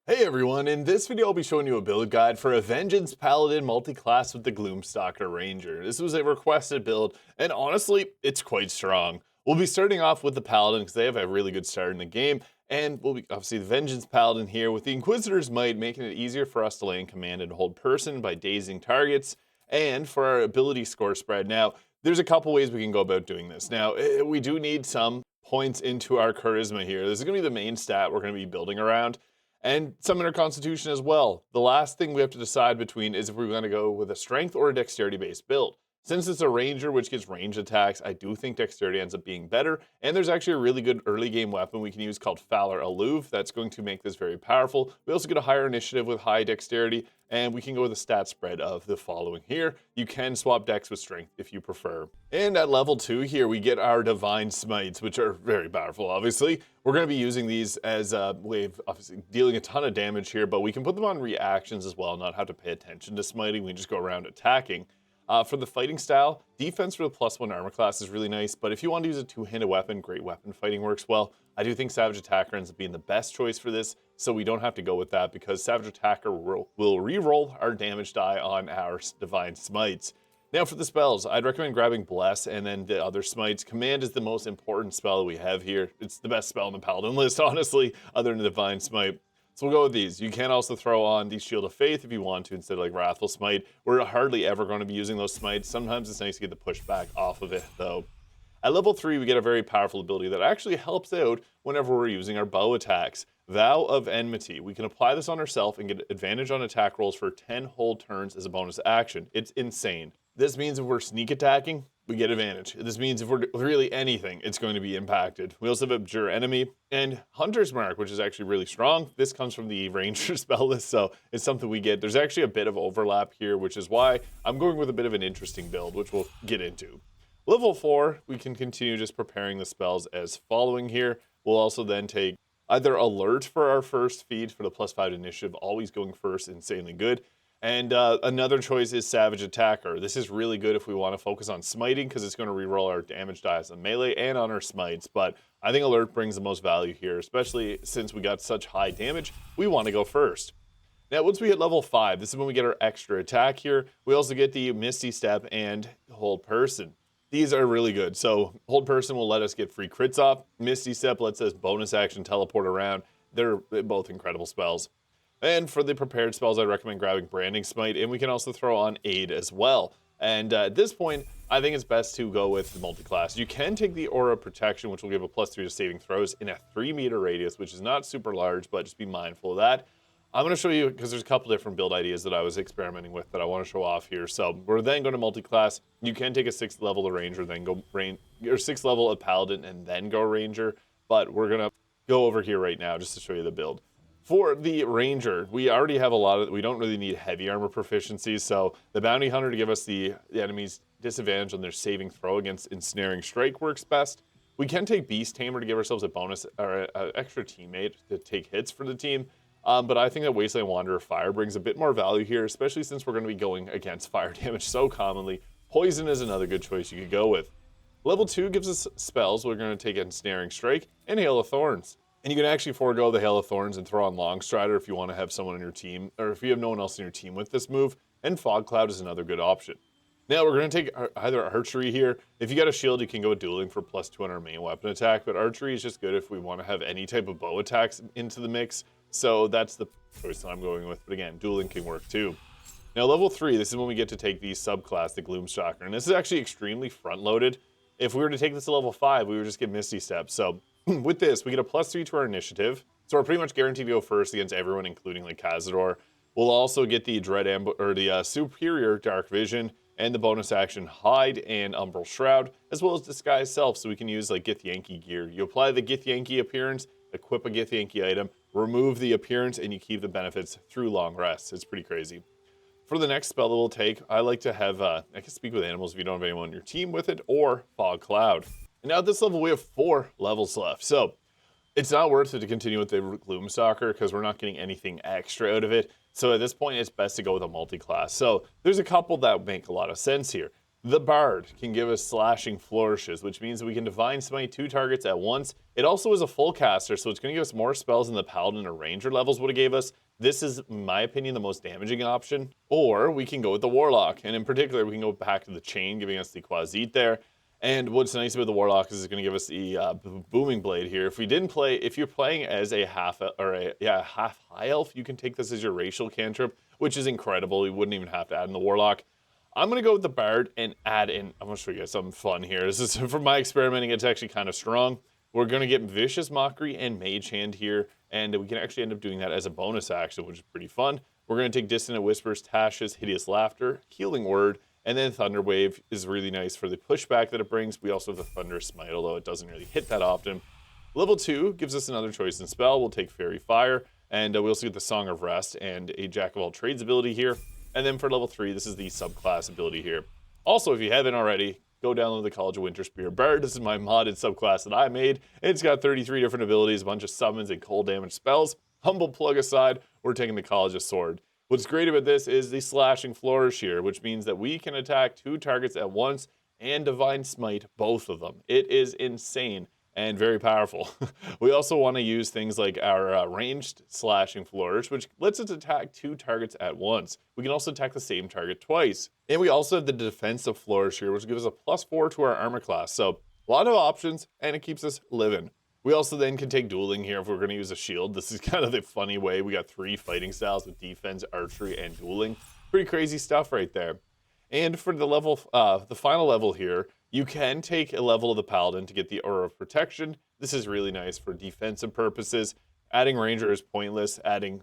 Hey everyone, in this video I'll be showing you a build guide for a Vengeance Paladin multi-class with the Gloomstalker Ranger. This was a requested build, and honestly, it's quite strong. We'll be starting off with the Paladin because they have a really good start in the game, and we'll be obviously the Vengeance Paladin here with the Inquisitor's Might, making it easier for us to land command and hold person by dazing targets, and for our ability score spread. Now, there's a couple ways we can go about doing this. Now, we do need some points into our charisma here. This is going to be the main stat we're going to be building around, and some in our constitution as well. The last thing we have to decide between is if we're going to go with a strength or a dexterity based build. Since it's a ranger which gets range attacks, I do think dexterity ends up being better, and there's actually a really good early game weapon we can use called Valor Alluve that's going to make this very powerful. We also get a higher initiative with high dexterity, and we can go with a stat spread of the following here. You can swap dex with strength if you prefer. And at level 2 here, we get our Divine Smites, which are very powerful, obviously. We're going to be using these as a way of obviously dealing a ton of damage here, but we can put them on reactions as well, not have to pay attention to smiting. We just go around attacking. For the fighting style, defense for the +1 armor class is really nice, but if you want to use a two-handed weapon, great weapon fighting works well. I do think Savage Attacker ends up being the best choice for this, so we don't have to go with that because Savage Attacker will re-roll our damage die on our Divine Smites. Now for the spells, I'd recommend grabbing Bless and then the other smites. Command is the most important spell that we have here. It's the best spell on the Paladin list, honestly, other than the Divine Smite. So we'll go with these. You can also throw on the Shield of Faith if you want to instead of like Wrathful Smite. We're hardly ever going to be using those smites. Sometimes it's nice to get the pushback off of it though. At level 3, we get a very powerful ability that actually helps out whenever we're using our bow attacks. Vow of Enmity. We can apply this on ourselves and get advantage on attack rolls for 10 whole turns as a bonus action. It's insane. This means if we're sneak attacking, we get advantage. This means if we're really anything, it's going to be impacted. We also have Abjure Enemy and Hunter's Mark, which is actually really strong. This comes from the Ranger spell list, so it's something we get. There's actually a bit of overlap here, which is why I'm going with a bit of an interesting build, which we'll get into. Level 4, we can continue just preparing the spells as following here. We'll also then take either Alert for our first feed for the +5 initiative, always going first, insanely good. And another choice is Savage Attacker. This is really good if we want to focus on smiting because it's going to reroll our damage dice on melee and on our smites. But I think Alert brings the most value here, especially since we got such high damage. We want to go first. Now, once we hit level 5, this is when we get our extra attack here. We also get the Misty Step and Hold Person. These are really good. So Hold Person will let us get free crits off. Misty Step lets us bonus action teleport around. They're both incredible spells. And for the prepared spells, I recommend grabbing Branding Smite, and we can also throw on Aid as well. And at this point, I think it's best to go with the multi-class. You can take the Aura of Protection, which will give a +3 to saving throws in a 3-meter radius, which is not super large, but just be mindful of that. I'm going to show you, because there's a couple different build ideas that I was experimenting with that I want to show off here. So we're then going to multi-class. You can take a 6th level of Ranger, then go or 6th level of Paladin, and then go Ranger. But we're going to go over here right now just to show you the build. For the Ranger, we already have we don't really need heavy armor proficiencies, so the Bounty Hunter to give us the enemy's disadvantage on their saving throw against Ensnaring Strike works best. We can take Beast Tamer to give ourselves a bonus, or an extra teammate to take hits for the team, but I think that Wasteland Wanderer Fire brings a bit more value here, especially since we're going to be going against fire damage so commonly. Poison is another good choice you could go with. Level 2 gives us spells. We're going to take Ensnaring Strike and Hail of Thorns. And you can actually forego the Hail of Thorns and throw on Longstrider if you want to have someone on your team, or if you have no one else in your team with this move, and Fog Cloud is another good option. Now we're going to take either Archery here. If you got a shield, you can go with Dueling for +2 on our main weapon attack, but Archery is just good if we want to have any type of bow attacks into the mix, so that's the choice that I'm going with, but again, Dueling can work too. Now level 3, this is when we get to take the subclass, the Gloomstalker, and this is actually extremely front-loaded. If we were to take this to level 5, we would just get Misty Step, so with this, we get a +3 to our initiative, so we're pretty much guaranteed to go first against everyone, including like Cazador. We'll also get the Superior Dark Vision and the bonus action Hide and Umbral Shroud, as well as Disguise Self, so we can use like Githyanki gear. You apply the Githyanki appearance, equip a Githyanki item, remove the appearance, and you keep the benefits through long rests. It's pretty crazy. For the next spell that we'll take, I like to have, I can Speak with Animals if you don't have anyone on your team with it, or Fog Cloud. And now at this level, we have 4 levels left. So it's not worth it to continue with the Gloomstalker because we're not getting anything extra out of it. So at this point, it's best to go with a multi-class. So there's a couple that make a lot of sense here. The Bard can give us slashing flourishes, which means we can Divine Smite 2 targets at once. It also is a full caster, so it's going to give us more spells than the Paladin or Ranger levels would have gave us. This is, in my opinion, the most damaging option. Or we can go with the Warlock, and in particular, we can go back to the Chain, giving us the Quasit there. And what's nice about the Warlock is it's going to give us the Booming Blade here. If you're playing as a half high elf, you can take this as your racial cantrip, which is incredible. You wouldn't even have to add in the Warlock. I'm going to go with the Bard and add in, I'm going to show you guys something fun here. This is from my experimenting, it's actually kind of strong. We're going to get Vicious Mockery and Mage Hand here, and we can actually end up doing that as a bonus action, which is pretty fun. We're going to take Dissonant Whispers, Tasha's Hideous Laughter, Healing Word, and then Thunder Wave is really nice for the pushback that it brings. We also have the Thunderous Smite, although it doesn't really hit that often. Level 2 gives us another choice in spell. We'll take Fairy Fire, and we also get the Song of Rest and a Jack of All Trades ability here. And then for level 3, this is the subclass ability here. Also, if you haven't already, go download the College of Winterspear Bard. This is my modded subclass that I made. It's got 33 different abilities, a bunch of summons and cold damage spells. Humble plug aside, we're taking the College of Sword. What's great about this is the slashing flourish here, which means that we can attack 2 targets at once and Divine Smite both of them. It is insane and very powerful. We also want to use things like our ranged slashing flourish, which lets us attack 2 targets at once. We can also attack the same target twice. And we also have the defensive flourish here, which gives us a +4 to our armor class. So a lot of options, and it keeps us living. We also then can take dueling here if we're going to use a shield. This is kind of the funny way. We got 3 fighting styles with defense, archery, and dueling. Pretty crazy stuff right there. And for the level, the final level here, you can take a level of the Paladin to get the Aura of Protection. This is really nice for defensive purposes. Adding Ranger is pointless. Adding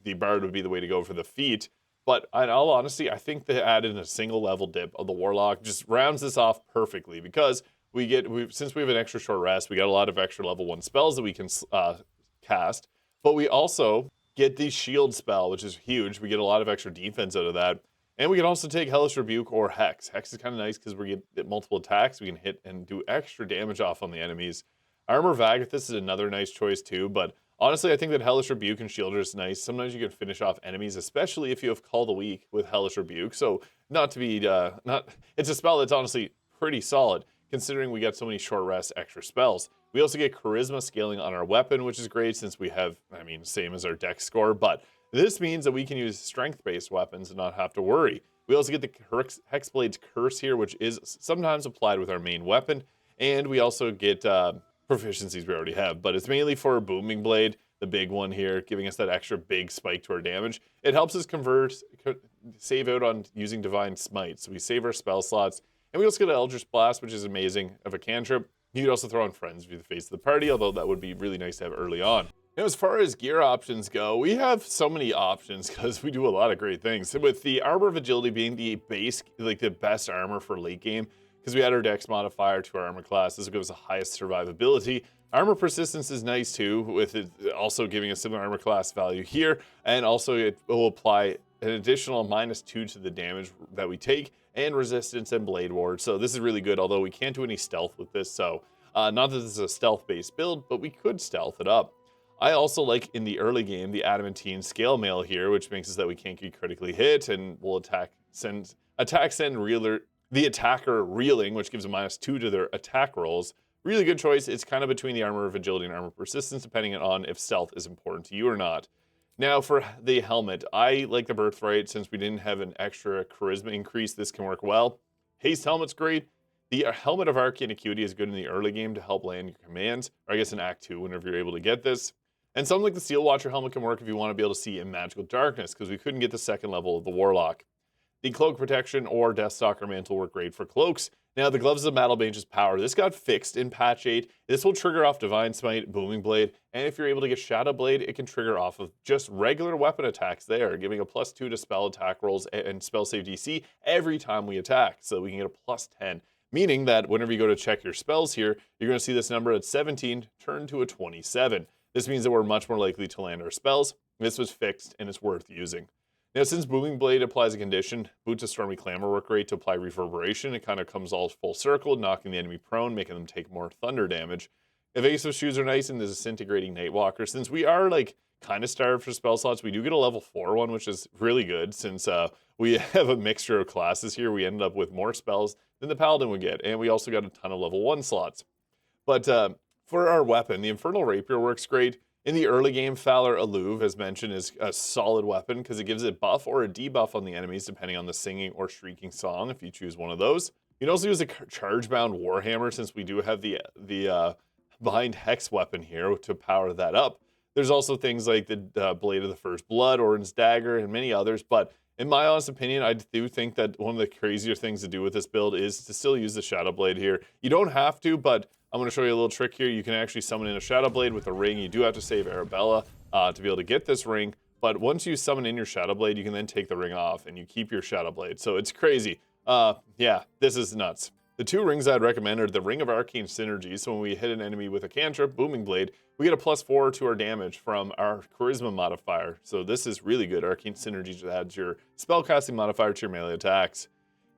the Bard would be the way to go for the feat. But in all honesty, I think that adding a single level dip of the Warlock just rounds this off perfectly because since we have an extra short rest, we got a lot of extra level 1 spells that we can cast. But we also get the shield spell, which is huge. We get a lot of extra defense out of that. And we can also take Hellish Rebuke or Hex. Hex is kind of nice because we get multiple attacks. We can hit and do extra damage off on the enemies. Armor Vagathus is another nice choice too, but honestly, I think that Hellish Rebuke and Shield are just nice. Sometimes you can finish off enemies, especially if you have Call the Weak with Hellish Rebuke. So it's a spell that's honestly pretty solid, considering we got so many short rest extra spells. We also get Charisma scaling on our weapon, which is great since we have, same as our dex score, but this means that we can use strength-based weapons and not have to worry. We also get the Hexblade's Curse here, which is sometimes applied with our main weapon, and we also get proficiencies we already have, but it's mainly for Booming Blade, the big one here, giving us that extra big spike to our damage. It helps us save out on using Divine Smite, so we save our spell slots, and we also get an Eldritch Blast, which is amazing of a cantrip. You could also throw on Friends via the face of the party, although that would be really nice to have early on. Now, as far as gear options go, we have so many options because we do a lot of great things. With the Armor of Agility being the base, like the best armor for late game, because we add our dex modifier to our armor class, this will give us the highest survivability. Armor Persistence is nice too, with it also giving a similar armor class value here, and also it will apply an additional -2 to the damage that we take, and Resistance and Blade Ward. So this is really good, although we can't do any stealth with this, so not that this is a stealth-based build, but we could stealth it up. I also like in the early game the Adamantine Scale Mail here, which makes it that we can't get critically hit and will send the attacker reeling, which gives a -2 to their attack rolls. Really good choice. It's kind of between the Armor of Agility and Armor Persistence, depending on if stealth is important to you or not. Now for the helmet, I like the Birthright since we didn't have an extra charisma increase. This can work well. Haste Helmet's great. The Helmet of Arcane Acuity is good in the early game to help land your commands, or I guess in Act 2 whenever you're able to get this. And something like the Seal Watcher helmet can work if you want to be able to see in magical darkness, because we couldn't get the second level of the Warlock. The Cloak Protection or Deathstalker Mantle work great for cloaks. Now, the Gloves of Battle Mage's power. This got fixed in patch 8. This will trigger off Divine Smite, Booming Blade, and if you're able to get Shadow Blade, it can trigger off of just regular weapon attacks there, giving a +2 to spell attack rolls and spell save DC every time we attack. So we can get a +10, meaning that whenever you go to check your spells here, you're going to see this number at 17 turn to a 27. This means that we're much more likely to land our spells. This was fixed, and it's worth using. Now, since Booming Blade applies a condition, Boots of Stormy Clamor work great to apply reverberation. It kind of comes all full circle, knocking the enemy prone, making them take more thunder damage. Evasive Shoes are nice, and there's a Disintegrating Nightwalker. Since we are, kind of starved for spell slots. We do get a level 4 one, which is really good since we have a mixture of classes here. We ended up with more spells than the Paladin would get, and we also got a ton of level 1 slots. But for our weapon, the Infernal Rapier works great. In the early game, Falar Alluve, as mentioned, is a solid weapon because it gives a buff or a debuff on the enemies depending on the singing or shrieking song if you choose one of those. You can also use a charge-bound Warhammer since we do have the Bind Hex weapon here to power that up. There's also things like the Blade of the First Blood, Odin's Dagger, and many others, but in my honest opinion, I do think that one of the crazier things to do with this build is to still use the Shadow Blade here. You don't have to, but I'm going to show you a little trick here. You can actually summon in a Shadow Blade with a ring. You do have to save Arabella to be able to get this ring, but once you summon in your Shadow Blade, you can then take the ring off and you keep your Shadow Blade. So it's crazy. Yeah, this is nuts. The 2 rings I'd recommend are the Ring of Arcane Synergy. So when we hit an enemy with a cantrip, Booming Blade, we get a +4 to our damage from our Charisma modifier. So this is really good. Arcane Synergy just adds your spellcasting modifier to your melee attacks.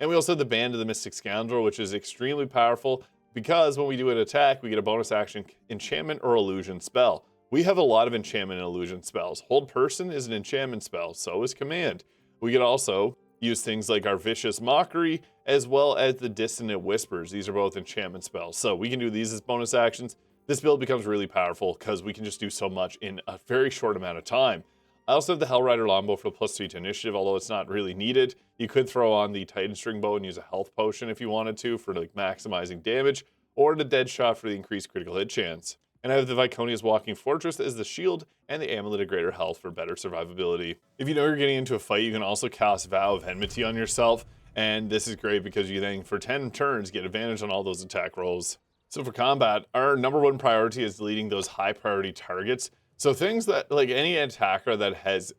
And we also have the Band of the Mystic Scoundrel, which is extremely powerful because when we do an attack, we get a bonus action enchantment or illusion spell. We have a lot of enchantment and illusion spells. Hold Person is an enchantment spell, so is Command. We could also use things like our Vicious Mockery, as well as the Dissonant Whispers. These are both enchantment spells, so we can do these as bonus actions. This build becomes really powerful because we can just do so much in a very short amount of time. I also have the Hellrider Longbow for +3 to initiative, although it's not really needed. You could throw on the Titan String Bow and use a health potion if you wanted to for like maximizing damage, or the Dead Shot for the increased critical hit chance. And I have the Viconia's Walking Fortress as the shield, and the Amulet of Greater Health for better survivability. If you know you're getting into a fight, you can also cast Vow of Enmity on yourself, and this is great because you then, for 10 turns, get advantage on all those attack rolls. So for combat, our #1 priority is deleting those high priority targets. So things that, like any attacker that has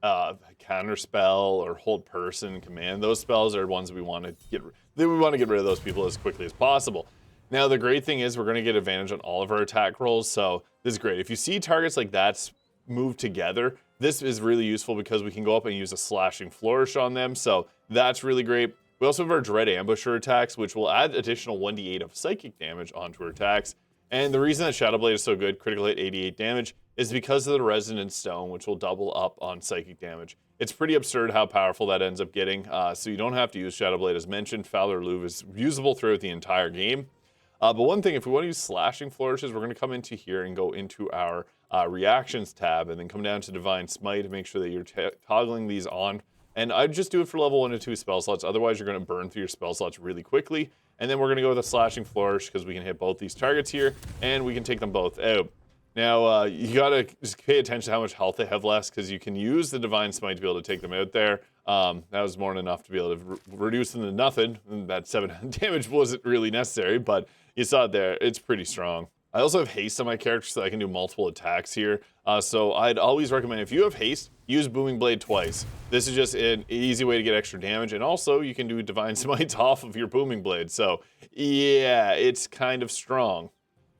counter spell or hold person, command, those spells are ones we want to get rid of those people as quickly as possible. Now, the great thing is we're going to get advantage on all of our attack rolls, so this is great. If you see targets like that move together, this is really useful because we can go up and use a slashing flourish on them, so that's really great. We also have our Dread Ambusher attacks, which will add additional 1d8 of psychic damage onto our attacks. And the reason that Shadow Blade is so good, critical hit 88 damage, is because of the Resonant Stone, which will double up on psychic damage. It's pretty absurd how powerful that ends up getting, so you don't have to use Shadow Blade. As mentioned, Falar Alluve is usable throughout the entire game. But one thing, if we want to use slashing flourishes, we're going to come into here and go into our reactions tab and then come down to Divine Smite to make sure that you're toggling these on. And I'd just do it for level 1 and 2 spell slots. Otherwise, you're going to burn through your spell slots really quickly. And then we're going to go with a slashing flourish because we can hit both these targets here and we can take them both out. Now, you got to just pay attention to how much health they have less because you can use the Divine Smite to be able to take them out there. That was more than enough to be able to reduce them to nothing. That 7 damage wasn't really necessary, but you saw it there. It's pretty strong. I also have haste on my character so I can do multiple attacks here. So I'd always recommend, if you have haste, use Booming Blade twice. This is just an easy way to get extra damage, and also you can do Divine Smites off of your Booming Blade. So yeah, it's kind of strong.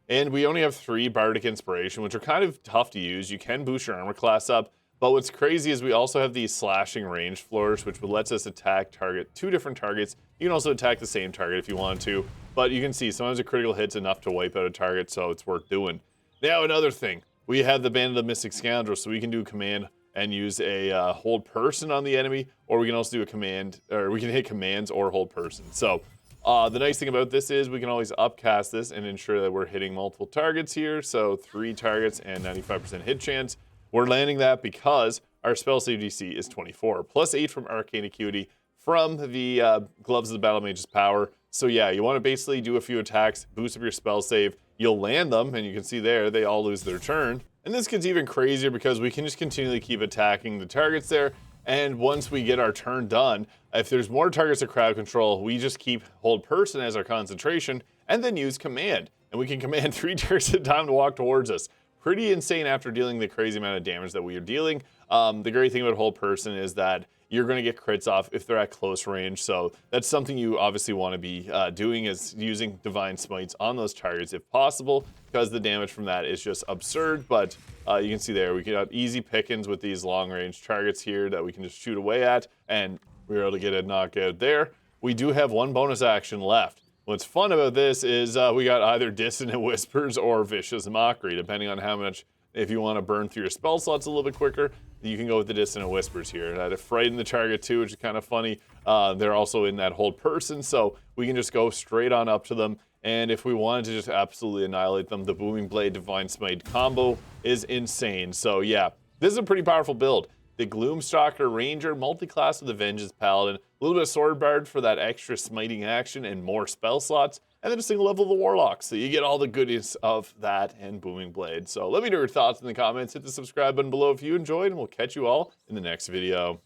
And we only have 3 Bardic Inspiration, which are kind of tough to use. You can boost your armor class up, but what's crazy is we also have these slashing range flourish, which lets us attack 2 different targets. You can also attack the same target if you want to, but you can see sometimes a critical hit's enough to wipe out a target, so it's worth doing. Now, another thing, we have the Band of the Mystic Scoundrel, so we can do command and use a hold person on the enemy, or we can also do a command, or we can hit commands or hold person. So the nice thing about this is we can always upcast this and ensure that we're hitting multiple targets here. So 3 targets and 95% hit chance. We're landing that because our spell save DC is 24, plus 8 from Arcane Acuity from the Gloves of the Battle Mage's Power. So yeah, you want to basically do a few attacks, boost up your spell save. You'll land them, and you can see there, they all lose their turn. And this gets even crazier because we can just continually keep attacking the targets there. And once we get our turn done, if there's more targets to crowd control, we just keep hold person as our concentration and then use command. And we can command 3 targets at a time to walk towards us. Pretty insane after dealing the crazy amount of damage that we are dealing. The great thing about hold person is that you're going to get crits off if they're at close range. So that's something you obviously want to be doing, is using Divine Smites on those targets if possible, because the damage from that is just absurd. But you can see there, we can have easy pickings with these long range targets here that we can just shoot away at, and we're able to get a knockout there. We do have 1 bonus action left. What's fun about this is we got either Dissonant Whispers or Vicious Mockery, depending on how much If you want to burn through your spell slots a little bit quicker, you can go with the Dissonant Whispers here. That frighten the target too, which is kind of funny. They're also in that hold person, so we can just go straight on up to them. And if we wanted to just absolutely annihilate them, the Booming Blade Divine Smite combo is insane. So yeah, this is a pretty powerful build. The Gloomstalker Ranger, multi-class with the Vengeance Paladin, a little bit of Sword Bard for that extra smiting action and more spell slots, and then a single level of the Warlock. So you get all the goodies of that and Booming Blade. So let me know your thoughts in the comments. Hit the subscribe button below if you enjoyed, and we'll catch you all in the next video.